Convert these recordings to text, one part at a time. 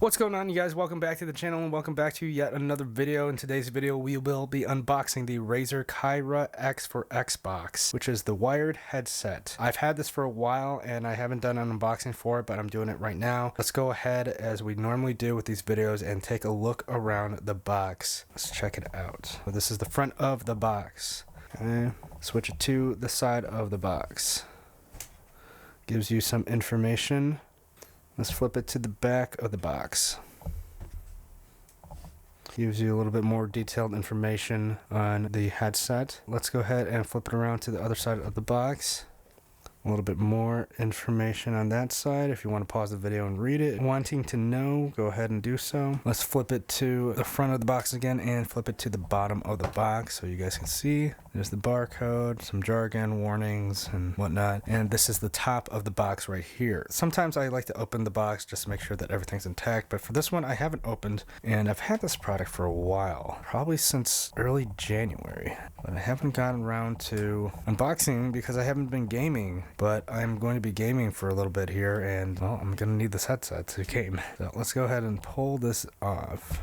What's going on, you guys? Welcome back to the channel and welcome back to yet another video. In today's video we will be unboxing the Razer Kaira X for Xbox, which is the wired headset. I've had this for a while and I haven't done an unboxing for it, but I'm doing it right now. Let's go ahead, as we normally do with these videos, and take a look around the box. Let's check it out. So this is the front of the box. Okay. Switch it to the side of the box. Gives you some information. Let's flip it to the back of the box. Gives you a little bit more detailed information on the headset. Let's go ahead and flip it around to the other side of the box. A little bit more information on that side. If you want to pause the video and read it, wanting to know, go ahead and do so. Let's flip it to the front of the box again and flip it to the bottom of the box so you guys can see. There's the barcode, some jargon, warnings, and whatnot. And this is the top of the box right here. Sometimes I like to open the box just to make sure that everything's intact, but for this one I haven't opened, and I've had this product for a while, probably since early January. But I haven't gotten around to unboxing because I haven't been gaming. But I'm going to be gaming for a little bit here, and well, I'm going to need this headset to game. So let's go ahead and pull this off.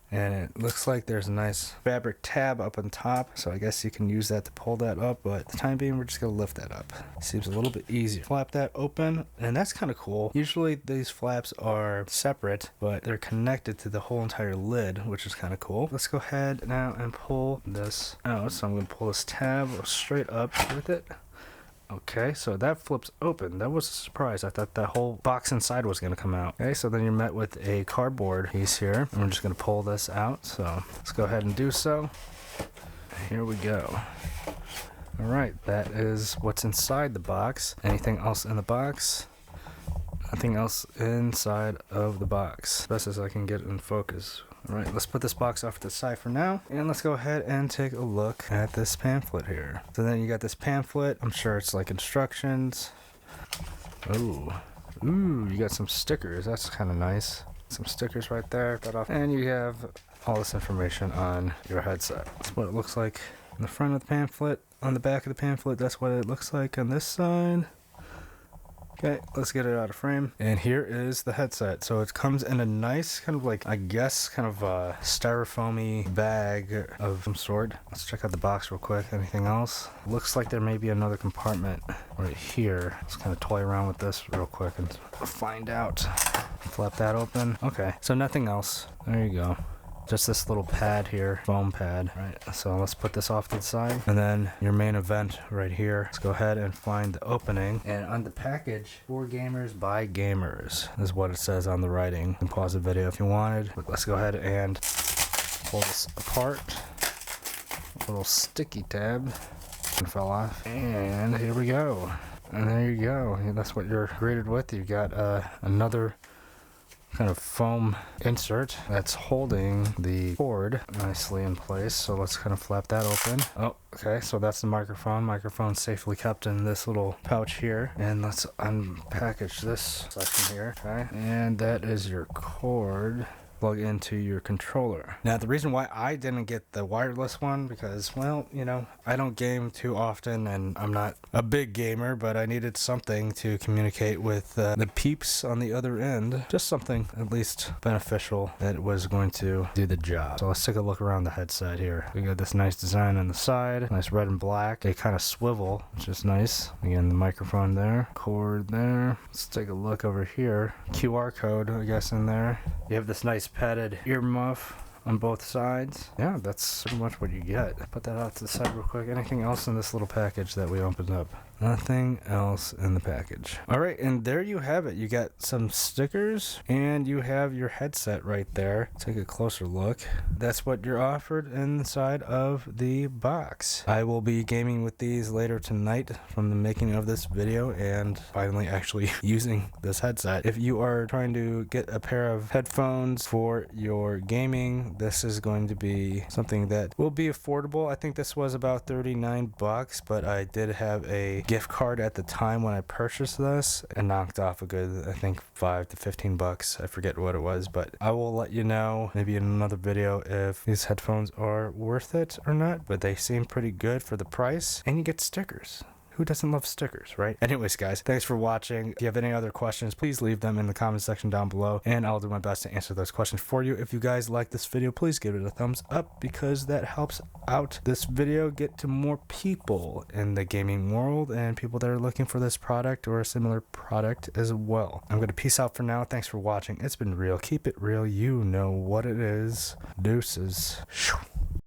And it looks like there's a nice fabric tab up on top, so I guess you can use that to pull that up, but at the time being we're just going to lift that up. Seems a little bit easier. Flap that open, and that's kind of cool. Usually these flaps are separate, but they're connected to the whole entire lid, which is kind of cool. Let's go ahead now and pull this out. So I'm going to pull this tab straight up with it. Okay, so that flips open. That was a surprise. I thought that whole box inside was going to come out. Okay, so then you're met with a cardboard piece here. And we're just going to pull this out. So let's go ahead and do so. Here we go. Alright, that is what's inside the box. Anything else in the box? Nothing else inside of the box. Best as I can get in focus. Alright, let's put this box off to the side for now, and let's go ahead and take a look at this pamphlet here. So then you got this pamphlet. I'm sure it's like instructions. Ooh, you got some stickers. That's kind of nice. Some stickers right there. That off. And you have all this information on your headset. That's what it looks like in the front of the pamphlet. On the back of the pamphlet, that's what it looks like on this side. Okay, let's get it out of frame. And here is the headset. So it comes in a nice kind of like, I guess, kind of a styrofoamy bag of some sort. Let's check out the box real quick. Anything else? Looks like there may be another compartment right here. Let's kind of toy around with this real quick and find out. Flap that open. Okay, so nothing else. There you go. Just this little pad here, foam pad. Right, so let's put this off to the side. And then your main event right here. Let's go ahead and find the opening. And on the package, for gamers by gamers is what it says on the writing. You can pause the video if you wanted. But let's go ahead and pull this apart. A little sticky tab. It fell off. And here we go. And there you go. And that's what you're greeted with. You got another kind of foam insert that's holding the cord nicely in place. So let's kind of flap that open. Oh, okay, so that's the microphone safely kept in this little pouch here. And let's unpackage this section here. Okay, and that is your cord. Plug into your controller. Now, the reason why I didn't get the wireless one, because, well, you know, I don't game too often and I'm not a big gamer, but I needed something to communicate with the peeps on the other end. Just something at least beneficial that was going to do the job. So let's take a look around the headset here. We got this nice design on the side, nice red and black. They kind of swivel, which is nice. Again, the microphone there, cord there. Let's take a look over here. QR code, I guess, in there. You have this nice padded ear muff on both sides. Yeah, that's pretty much what you get. Put that out to the side real quick. Anything else in this little package that we opened up? Nothing else in the package. Alright, and there you have it. You got some stickers and you have your headset right there. Take a closer look. That's what you're offered inside of the box. I will be gaming with these later tonight from the making of this video and finally actually using this headset. If you are trying to get a pair of headphones for your gaming, this is going to be something that will be affordable. I think this was about 39 bucks, but I did have a gift card at the time when I purchased this and knocked off a good, I think, 5 to 15 bucks. I forget what it was, but I will let you know maybe in another video if these headphones are worth it or not, but they seem pretty good for the price, and you get stickers. who doesn't love stickers, right? Anyways, guys, thanks for watching. If you have any other questions, please leave them in the comment section down below, and I'll do my best to answer those questions for you. If you guys like this video, please give it a thumbs up, because that helps out this video get to more people in the gaming world and people that are looking for this product or a similar product as well. I'm going to peace out for now. Thanks for watching. It's been real. Keep it real. You know what it is. Deuces.